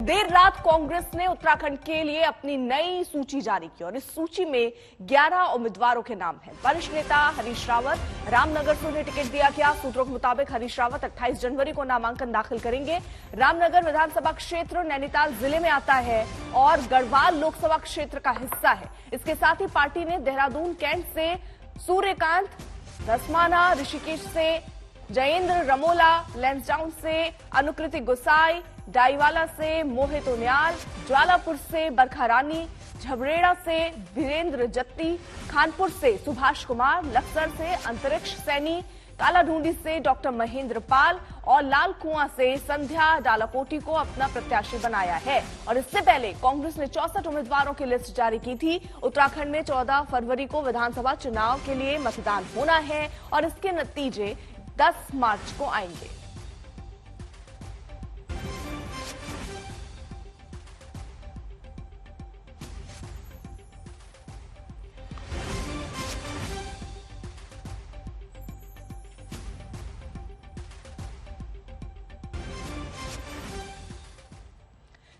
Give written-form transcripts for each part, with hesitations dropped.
देर रात कांग्रेस ने उत्तराखंड के लिए अपनी नई सूची जारी की और इस सूची में 11 उम्मीदवारों के नाम हैं। वरिष्ठ नेता हरीश रावत, रामनगर से उन्हें टिकट दिया गया। सूत्रों के मुताबिक हरीश रावत 28 जनवरी को नामांकन दाखिल करेंगे। रामनगर विधानसभा क्षेत्र नैनीताल जिले में आता है और गढ़वाल लोकसभा क्षेत्र का हिस्सा है। इसके साथ ही पार्टी ने देहरादून कैंट से सूर्यकांत, धसमाना, ऋषिकेश से जयेंद्र रमोला, लैंसडाउन से अनुकृति गुसाई, डाईवाला से मोहित उनियाल, ज्वालापुर से बरखा रानी, झबरेड़ा से वीरेंद्र जत्ती, खानपुर से सुभाष कुमार, लक्सर से अंतरिक्ष सैनी, कालाढूंडी से डॉक्टर महेंद्र पाल और लाल कुआं से संध्या डालाकोटी को अपना प्रत्याशी बनाया है। और इससे पहले कांग्रेस ने 64 उम्मीदवारों की लिस्ट जारी की थी। उत्तराखंड में 14 फरवरी को विधानसभा चुनाव के लिए मतदान होना है और इसके नतीजे 10 मार्च को आएंगे।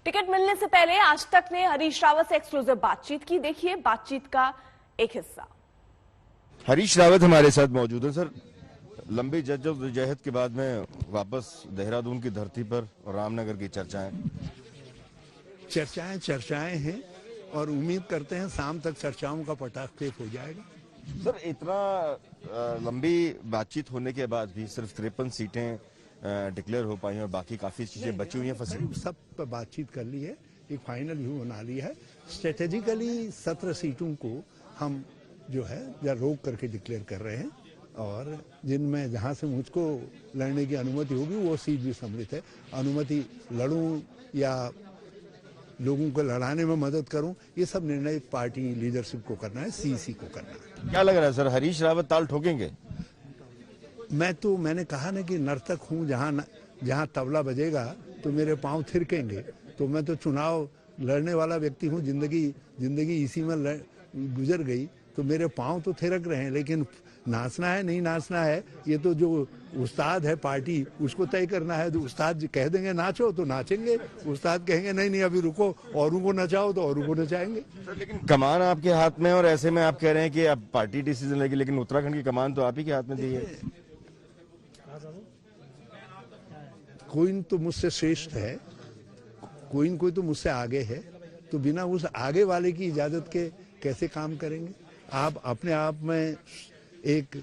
टिकट मिलने से पहले आज तक ने हरीश रावत से एक्सक्लूसिव बातचीत की। देखिए बातचीत का एक हिस्सा। हरीश रावत हमारे साथ मौजूद है। सर, लंबी जद्दोजहद के बाद में वापस देहरादून की धरती पर और रामनगर की चर्चाएं हैं और उम्मीद करते हैं शाम तक चर्चाओं का पटाक्षेप हो जाएगा। सर, इतना लंबी बातचीत होने के बाद भी सिर्फ 53 सीटें डिक्लेयर हो पाई और बाकी काफी चीजें बची हुई हैं। सब पर बातचीत कर ली है, एक फाइनल व्यू बना लिया है। स्ट्रेटेजिकली 17 सीटों को हम जो है रोक करके डिक्लेयर कर रहे हैं और जिनमें जहां से मुझको लड़ने की अनुमति होगी वो सीट भी सम्मिलित है। अनुमति लड़ूं या लोगों को लड़ाने में मदद करूं, ये सब निर्णय पार्टी लीडरशिप को करना है, सीसी को करना है। क्या लग रहा है सर, हरीश रावत ताल ठोकेंगे? मैंने कहा ना कि नर्तक हूं, जहां तबला बजेगा तो मेरे पांव थिरकेंगे। तो मैं तो चुनाव लड़ने वाला व्यक्ति हूं, जिंदगी इसी में गुजर गई तो मेरे पांव तो थिरक रहे हैं, लेकिन नाचना है नहीं नाचना है ये तो जो उस्ताद है पार्टी उसको तय करना है। तो उस्ताद कह देंगे नाचो तो नाचेंगे, उस्ताद कहेंगे नहीं अभी रुको औरों को नचाओ तो औरों को नचाएंगे। लेकिन कमान आपके हाथ में और ऐसे में आप कह रहे हैं कि अब पार्टी डिसीजन लेगी, लेकिन उत्तराखंड की कमान तो आप ही के हाथ में दी है। कोई तो मुझसे श्रेष्ठ है, कोई तो मुझसे आगे है, तो बिना उस आगे वाले की इजाजत के कैसे काम करेंगे। आप अपने आप में एक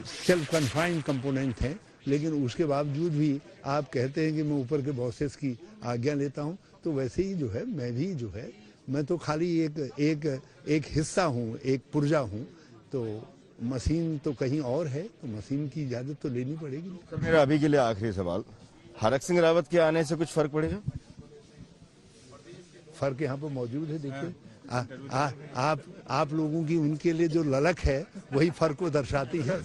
सेल्फ कन्फाइंड कंपोनेंट है, लेकिन उसके बावजूद भी आप कहते हैं कि मैं ऊपर के बॉसेस की आज्ञा लेता हूं, तो वैसे ही जो है मैं भी जो है मैं तो खाली एक हिस्सा हूं, एक पुर्जा हूं। तो मशीन तो कहीं और है, तो मशीन की इजाजत तो लेनी पड़ेगी। तो मेरा अभी के लिए आखिरी सवाल, हरक सिंह रावत के आने से कुछ फर्क पड़ेगा? फर्क यहाँ पर मौजूद है। देखिए आप लोगों की उनके लिए जो ललक है वही फर्क को दर्शाती है।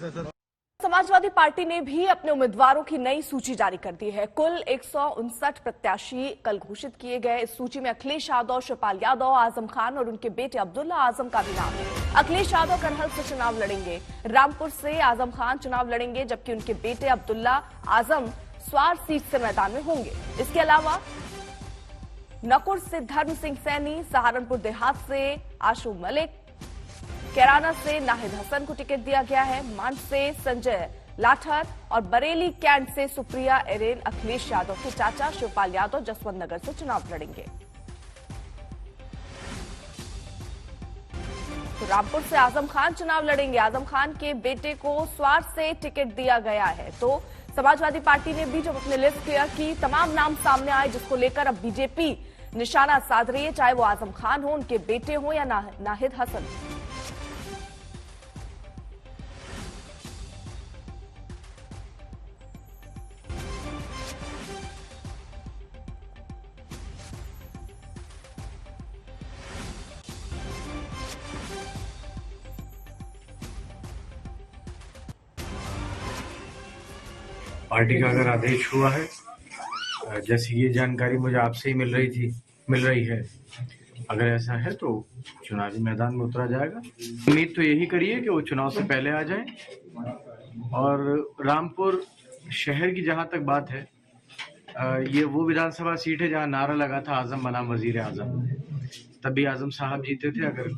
समाजवादी पार्टी ने भी अपने उम्मीदवारों की नई सूची जारी कर दी है। कुल 159 प्रत्याशी कल घोषित किए गए। इस सूची में अखिलेश यादव, शिवपाल यादव, आजम खान और उनके बेटे अब्दुल्ला आजम का भी नाम है। अखिलेश यादव करहल से चुनाव लड़ेंगे, रामपुर से आजम खान चुनाव लड़ेंगे, जबकि उनके बेटे अब्दुल्ला आजम स्वार सीट से मैदान में होंगे। इसके अलावा नकुर से धर्म सिंह सैनी, सहारनपुर देहात से आशु मलिक, कैराना से नाहिद हसन को टिकट दिया गया है। मांड से संजय लाठर और बरेली कैंट से सुप्रिया एरेन अखिलेश यादव के चाचा शिवपाल यादव जसवंत नगर से चुनाव लड़ेंगे। तो रामपुर से आजम खान चुनाव लड़ेंगे। आजम खान के बेटे को स्वार से टिकट दिया गया है। तो समाजवादी पार्टी ने भी जब अपने लिस्ट क्लियर की, तमाम नाम सामने आए जिसको लेकर अब बीजेपी निशाना साध रही है, चाहे वो आजम खान हो, उनके बेटे हो या नाहिद हसन। पार्टी का अगर आदेश हुआ है, जैसे ये जानकारी मुझे आपसे ही मिल रही है, अगर ऐसा है तो चुनावी मैदान में उतरा जाएगा। उम्मीद तो यही करिए कि वो चुनाव से पहले आ जाए। और रामपुर शहर की जहां तक बात है, ये वो विधानसभा सीट है जहां नारा लगा था आजम बनाम वजीर आजम। तभी आजम साहब जीते थे। अगर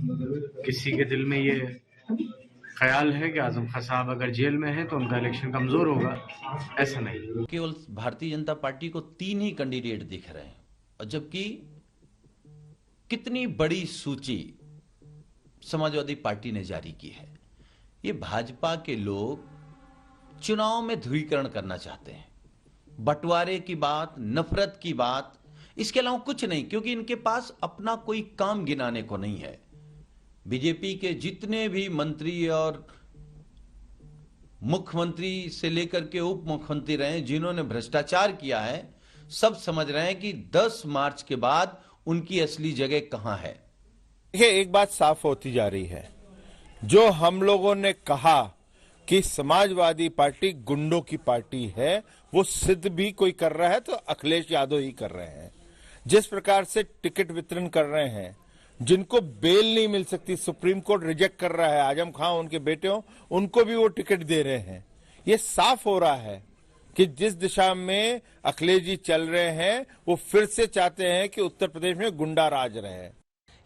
किसी के दिल में ये ख्याल है कि आजम खान साहब अगर जेल में हैं तो उनका इलेक्शन कमजोर होगा, ऐसा नहीं। केवल भारतीय जनता पार्टी को 3 ही कैंडिडेट दिख रहे हैं, और जबकि कितनी बड़ी सूची समाजवादी पार्टी ने जारी की है। ये भाजपा के लोग चुनाव में ध्रुवीकरण करना चाहते हैं, बंटवारे की बात, नफरत की बात, इसके अलावा कुछ नहीं, क्योंकि इनके पास अपना कोई काम गिनाने को नहीं है। बीजेपी के जितने भी मंत्री और मुख्यमंत्री से लेकर के उप मुख्यमंत्री रहे जिन्होंने भ्रष्टाचार किया है, सब समझ रहे हैं कि 10 मार्च के बाद उनकी असली जगह कहां है। देखिए, एक बात साफ होती जा रही है, जो हम लोगों ने कहा कि समाजवादी पार्टी गुंडों की पार्टी है, वो सिद्ध भी कोई कर रहा है तो अखिलेश यादव ही कर रहे हैं। जिस प्रकार से टिकट वितरण कर रहे हैं, जिनको बेल नहीं मिल सकती, सुप्रीम कोर्ट रिजेक्ट कर रहा है, आजम खान उनके बेटे हो, उनको भी वो टिकट दे रहे हैं। ये साफ हो रहा है कि जिस दिशा में अखिलेश जी चल रहे हैं, वो फिर से चाहते हैं कि उत्तर प्रदेश में गुंडा राज रहे।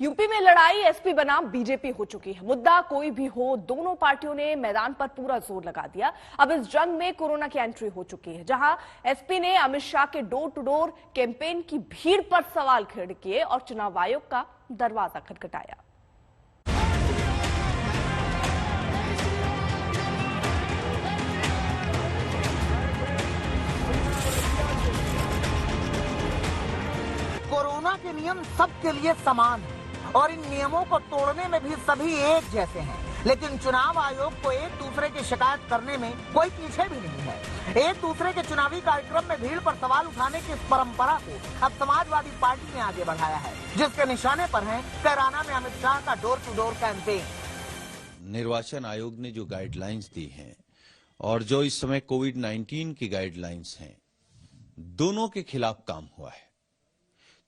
यूपी में लड़ाई एसपी बनाम बीजेपी हो चुकी है। मुद्दा कोई भी हो, दोनों पार्टियों ने मैदान पर पूरा जोर लगा दिया। अब इस जंग में कोरोना की एंट्री हो चुकी है, जहां एसपी ने अमित शाह के डोर टू डोर कैंपेन की भीड़ पर सवाल खड़े किए और चुनाव आयोग का दरवाजा खटखटाया। कोरोना के नियम सबके लिए समान है और इन नियमों को तोड़ने में भी सभी एक जैसे हैं, लेकिन चुनाव आयोग को एक दूसरे की शिकायत करने में कोई पीछे भी नहीं है। एक दूसरे के चुनावी कार्यक्रम में भीड़ पर सवाल उठाने की इस परंपरा को अब समाजवादी पार्टी ने आगे बढ़ाया है, जिसके निशाने पर है कैराना में अमित शाह का डोर टू डोर कैंपेन। निर्वाचन आयोग ने जो गाइडलाइंस दी हैं और जो इस समय कोविड-19 की गाइडलाइंस हैं, दोनों के खिलाफ काम हुआ है।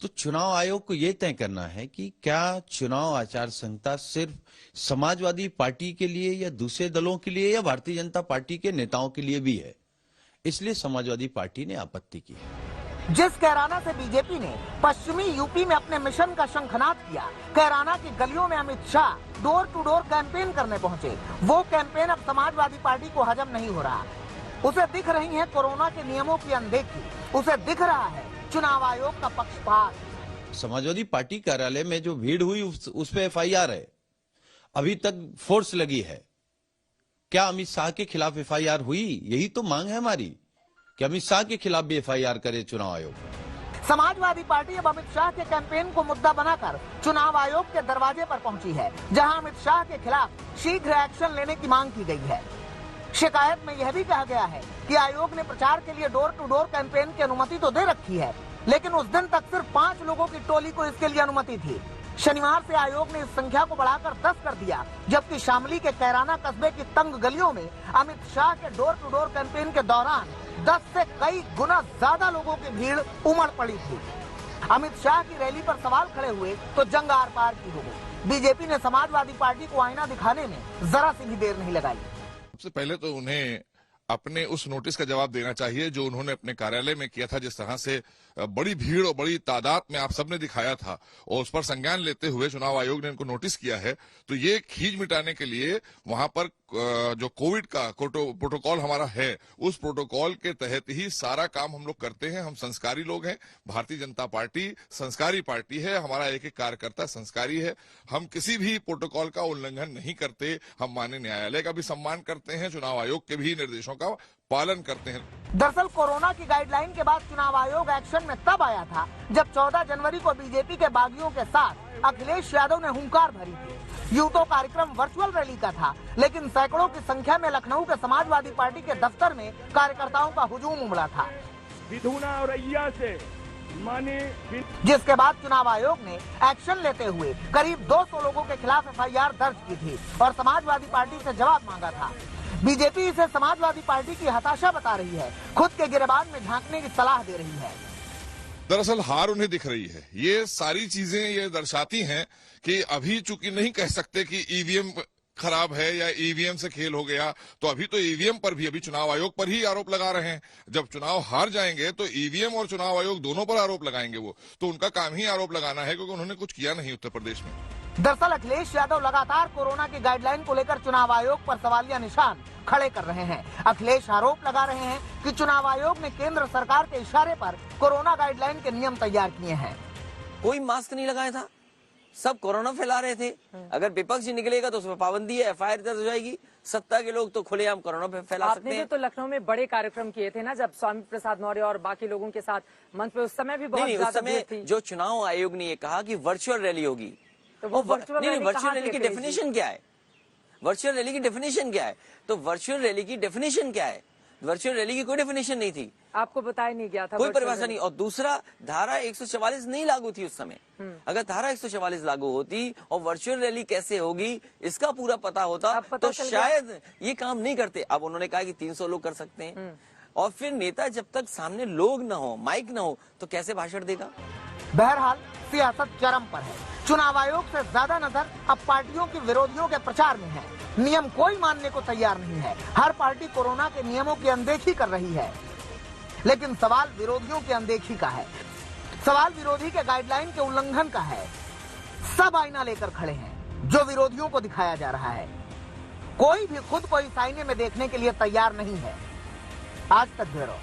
तो चुनाव आयोग को यह तय करना है कि क्या चुनाव आचार संहिता सिर्फ समाजवादी पार्टी के लिए या दूसरे दलों के लिए या भारतीय जनता पार्टी के नेताओं के लिए भी है। इसलिए समाजवादी पार्टी ने आपत्ति की है। जिस कैराना से बीजेपी ने पश्चिमी यूपी में अपने मिशन का शंखनाद किया, कैराना की गलियों में Amit Shah door to door campaign करने पहुंचे, वो कैंपेन अब समाजवादी पार्टी को हजम नहीं हो रहा। उसे दिख रही है कोरोना के नियमों की अनदेखी, उसे दिख रहा है चुनाव आयोग का पक्षपात। समाजवादी पार्टी कार्यालय में जो भीड़ हुई उस पे एफआईआर है, अभी तक फोर्स लगी है। क्या अमित शाह के खिलाफ एफआईआर हुई? यही तो मांग है हमारी कि अमित शाह के खिलाफ भी एफआईआर करे चुनाव आयोग। समाजवादी पार्टी अब अमित शाह के कैंपेन को मुद्दा बनाकर चुनाव आयोग के दरवाजे पर पहुंची है, जहां अमित शाह के खिलाफ शीघ्र एक्शन लेने की मांग की गई है। शिकायत में यह भी कहा गया है कि आयोग ने प्रचार के लिए डोर टू डोर कैंपेन की अनुमति तो दे रखी है, लेकिन उस दिन तक सिर्फ 5 लोगों की टोली को इसके लिए अनुमति थी। शनिवार से आयोग ने इस संख्या को बढ़ाकर 10 कर दिया, जबकि शामली के कैराना कस्बे की तंग गलियों में अमित शाह के डोर टू डोर कैंपेन के दौरान 10 से कई गुना ज्यादा लोगों की भीड़ उमड़ पड़ी थी। अमित शाह की रैली पर सवाल खड़े हुए तो जंग आर पार की हो गई। बीजेपी ने समाजवादी पार्टी को आईना दिखाने में जरा सी भी देर नहीं लगाई। सबसे पहले तो उन्हें अपने उस नोटिस का जवाब देना चाहिए जो उन्होंने अपने कार्यालय में किया था, जिस तरह से बड़ी भीड़ और बड़ी तादाद में आप सबने दिखाया था और उस पर संज्ञान लेते हुए चुनाव आयोग ने इनको नोटिस किया है। तो ये खींच मिटाने के लिए वहां पर जो कोविड का प्रोटोकॉल हमारा है, उस प्रोटोकॉल के तहत ही सारा काम हम लोग करते हैं। हम संस्कारी लोग हैं, भारतीय जनता पार्टी संस्कारी पार्टी है, हमारा एक एक कार्यकर्ता संस्कारी है। हम किसी भी प्रोटोकॉल का उल्लंघन नहीं करते। हम माननीय न्यायालय का भी सम्मान करते हैं, चुनाव आयोग के भी निर्देशों का पालन करते हैं। दरअसल कोरोना की गाइडलाइन के बाद चुनाव आयोग एक्शन में तब आया था जब 14 जनवरी को बीजेपी के बागियों के साथ अखिलेश यादव ने हुंकार भरी थी। यूं तो कार्यक्रम वर्चुअल रैली का था, लेकिन सैकड़ों की संख्या में लखनऊ के समाजवादी पार्टी के दफ्तर में कार्यकर्ताओं का हुजूम उमड़ा था, जिसके बाद चुनाव आयोग ने एक्शन लेते हुए करीब 200 लोगों के खिलाफ एफआईआर दर्ज की थी और समाजवादी पार्टी से जवाब मांगा था। बीजेपी इसे समाजवादी पार्टी की हताशा बता रही है, खुद के गिरेबान में झांकने की सलाह दे रही है। दरअसल हार उन्हें दिख रही है। ये सारी चीजें ये दर्शाती हैं कि अभी चूंकि नहीं कह सकते कि ईवीएम खराब है या ईवीएम से खेल हो गया, तो अभी तो ईवीएम पर भी, अभी चुनाव आयोग पर ही आरोप लगा रहे हैं। जब चुनाव हार जाएंगे तो ईवीएम और चुनाव आयोग दोनों पर आरोप लगाएंगे। वो तो उनका काम ही आरोप लगाना है, क्योंकि उन्होंने कुछ किया नहीं उत्तर प्रदेश में। दरअसल अखिलेश यादव लगातार कोरोना की गाइडलाइन को लेकर चुनाव आयोग पर सवालिया निशान खड़े कर रहे हैं। अखिलेश आरोप लगा रहे हैं कि चुनाव आयोग ने केंद्र सरकार के इशारे पर कोरोना गाइडलाइन के नियम तैयार किए हैं। कोई मास्क नहीं लगाया था, सब कोरोना फैला रहे थे। अगर विपक्ष निकलेगा तो उसमें पाबंदी है, एफआईआर दर्ज हो जाएगी। सत्ता के लोग तो खुलेआम कोरोना फैला सकते हैं। आपने तो लखनऊ में बड़े कार्यक्रम किए थे ना, जब स्वामी प्रसाद मौर्य और बाकी लोगों के साथ मंच पे, उस समय भी बहुत उस समय जो चुनाव आयोग ने ये कहा कि वर्चुअल रैली होगी, तो वर्चुअल रैली की डेफिनेशन क्या है? वर्चुअल रैली की डेफिनेशन क्या है? तो वर्चुअल रैली की डेफिनेशन क्या है? वर्चुअल रैली की कोई डेफिनेशन नहीं थी, आपको बताया नहीं गया था, कोई परिभाषा नहीं। और दूसरा, धारा 144 नहीं लागू थी उस समय। अगर धारा 144 लागू होती और वर्चुअल रैली कैसे होगी इसका पूरा पता होता तो शायद ये काम नहीं करते। अब उन्होंने कहा कि 300 लोग कर सकते हैं, और फिर नेता जब तक सामने लोग न हो, माइक न हो, तो कैसे भाषण देगा? बहरहाल सियासत चरम पर है। चुनाव आयोग से ज्यादा नजर अब पार्टियों के विरोधियों के प्रचार में है। नियम कोई मानने को तैयार नहीं है। हर पार्टी कोरोना के नियमों की अनदेखी कर रही है, लेकिन सवाल विरोधियों की अनदेखी का है। सवाल विरोधी के गाइडलाइन के उल्लंघन का है। सब आईना लेकर खड़े हैं जो विरोधियों को दिखाया जा रहा है। कोई भी खुद को इस आईने में देखने के लिए तैयार नहीं है। आज तक ब्यूरो।